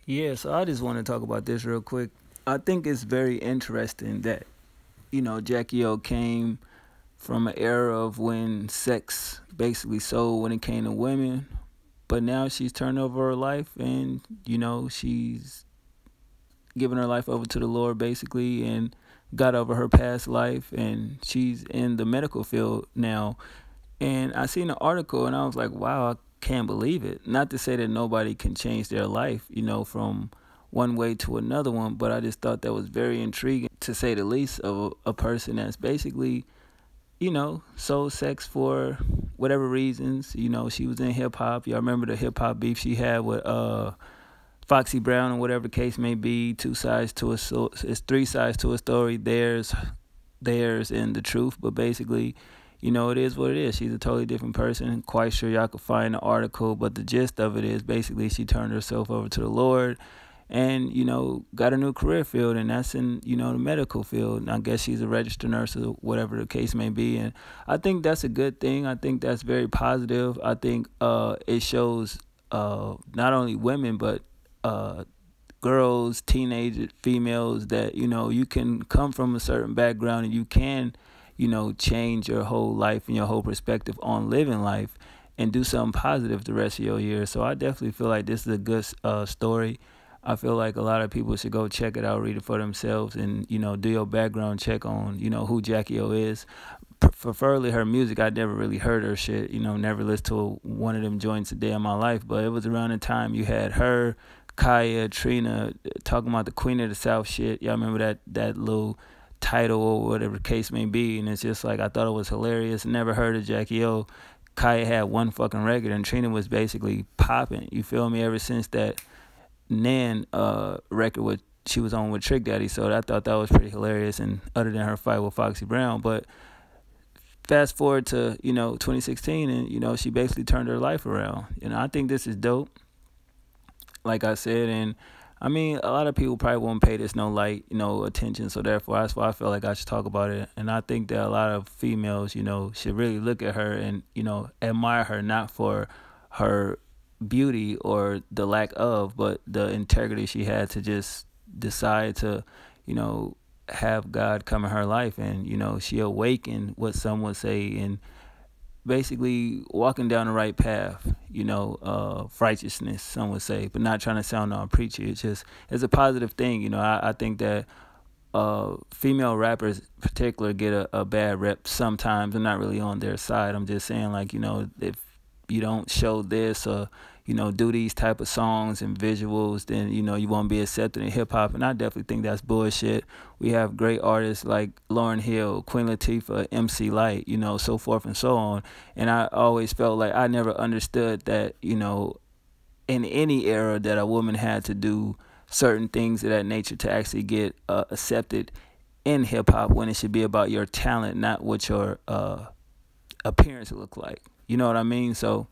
Yeah, so I just want to talk about this real quick. I think it's very interesting that, Jackie-O came from an era of when sex basically sold when it came to women, but now she's turned over her life and, she's given her life over to the Lord basically and got over her past life and she's in the medical field now. And I seen an article and I was like, wow, I can't believe it. Not to say that nobody can change their life, from one way to another one, but I just thought that was very intriguing to say the least of a person that's basically, sold sex for whatever reasons. She was in hip hop. Y'all remember the hip hop beef she had with Foxy Brown or whatever the case may be. Two sides to a it's three sides to a story. Theirs and the truth, but basically, it is what it is. She's a totally different person. Quite sure y'all could find the article, but the gist of it is basically she turned herself over to the Lord and, got a new career field, and that's in, the medical field. And I guess she's a registered nurse or whatever the case may be. And I think that's a good thing. I think that's very positive. I think it shows not only women, but girls, teenage females that, you can come from a certain background and you can, change your whole life and your whole perspective on living life and do something positive the rest of your year. So I definitely feel like this is a good story. I feel like a lot of people should go check it out, read it for themselves, and do your background check on who Jacki-O is. Preferably her music. I never really heard her shit. Never listened to one of them joints a day in my life. But it was around the time you had her, Kaya, Trina talking about the Queen of the South shit. Y'all remember that little title or whatever the case may be? And it's just like I thought it was hilarious. Never heard of Jacki-O. Kaya had one fucking record, and Trina was basically popping. You feel me? Ever since that Nan record with she was on with Trick Daddy, so I thought that was pretty hilarious. And other than her fight with Foxy Brown, but fast forward to 2016, and she basically turned her life around. I think this is dope, like I said, and I mean a lot of people probably won't pay this no light attention, so therefore that's why I feel like I should talk about it. And I think that a lot of females should really look at her and admire her, not for her beauty or the lack of, but the integrity she had to just decide to, have God come in her life, and she awakened, what some would say, and basically walking down the right path, of righteousness, some would say, but not trying to sound preachy. It's a positive thing. I think that female rappers in particular get a bad rep sometimes. I'm not really on their side. I'm just saying, like, if you don't show this or do these type of songs and visuals, then you won't be accepted in hip hop. And I definitely think that's bullshit. We have great artists like Lauryn Hill, Queen Latifah, MC Lyte, so forth and so on. And I always felt like I never understood that in any era that a woman had to do certain things of that nature to actually get accepted in hip hop, when it should be about your talent, not what your appearance look like. You know what I mean? So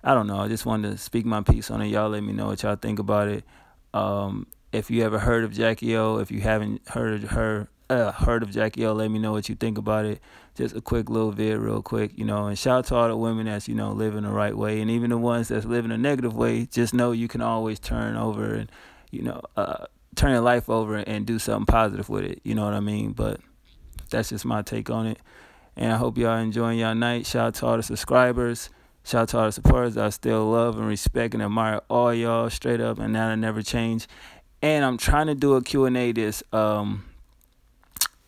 I don't know. I just wanted to speak my piece on it. Y'all let me know what y'all think about it. If you ever heard of Jacki-O, if you haven't heard of Jacki-O, let me know what you think about it. Just a quick little vid real quick, and shout out to all the women that's, living the right way. And even the ones that's living a negative way, just know you can always turn over and, turn your life over and do something positive with it. You know what I mean? But that's just my take on it. And I hope y'all enjoying y'all night. Shout out to all the subscribers. Shout out to all the supporters. I still love and respect and admire all y'all straight up, and that'll never change. And I'm trying to do a Q&A this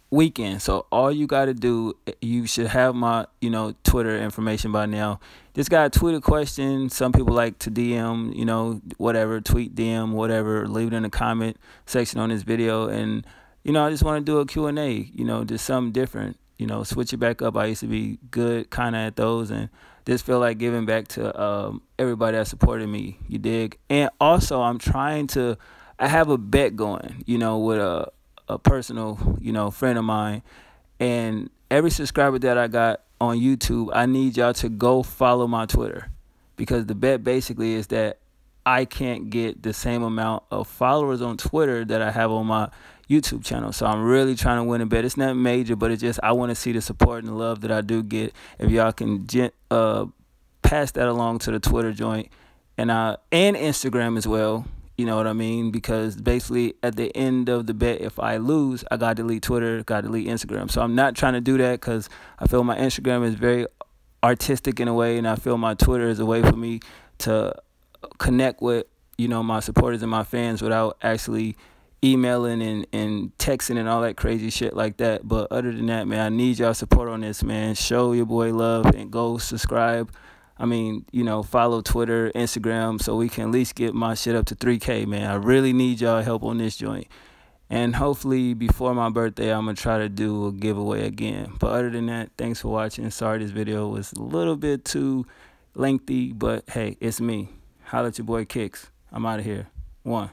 weekend. So all you got to do, you should have my, Twitter information by now. Just got to tweet a question. Some people like to DM, whatever, tweet, DM, whatever, leave it in the comment section on this video. And, I just want to do a Q&A, just something different. Switch it back up. I used to be good kind of at those, and just feel like giving back to everybody that supported me. You dig? And also, I have a bet going, with a personal, friend of mine. And every subscriber that I got on YouTube, I need y'all to go follow my Twitter, because the bet basically is that I can't get the same amount of followers on Twitter that I have on my YouTube channel. So I'm really trying to win a bet. It's not major, but it's just I want to see the support and the love that I do get. If y'all can pass that along to the Twitter joint and Instagram as well. You know what I mean? Because basically at the end of the bet, if I lose, I got to delete Twitter, got to delete Instagram. So I'm not trying to do that because I feel my Instagram is very artistic in a way, and I feel my Twitter is a way for me to connect with, you know, my supporters and my fans without actually emailing and texting and all that crazy shit like that. But other than that, man, I need y'all support on this, man. Show your boy love and go subscribe. I mean, you know, follow Twitter, Instagram, so we can at least get my shit up to 3K, man. I really need y'all help on this joint. And hopefully before my birthday, I'm going to try to do a giveaway again. But other than that, thanks for watching. Sorry this video was a little bit too lengthy, but hey, it's me. Holla at your boy Kicks. I'm out of here. 1.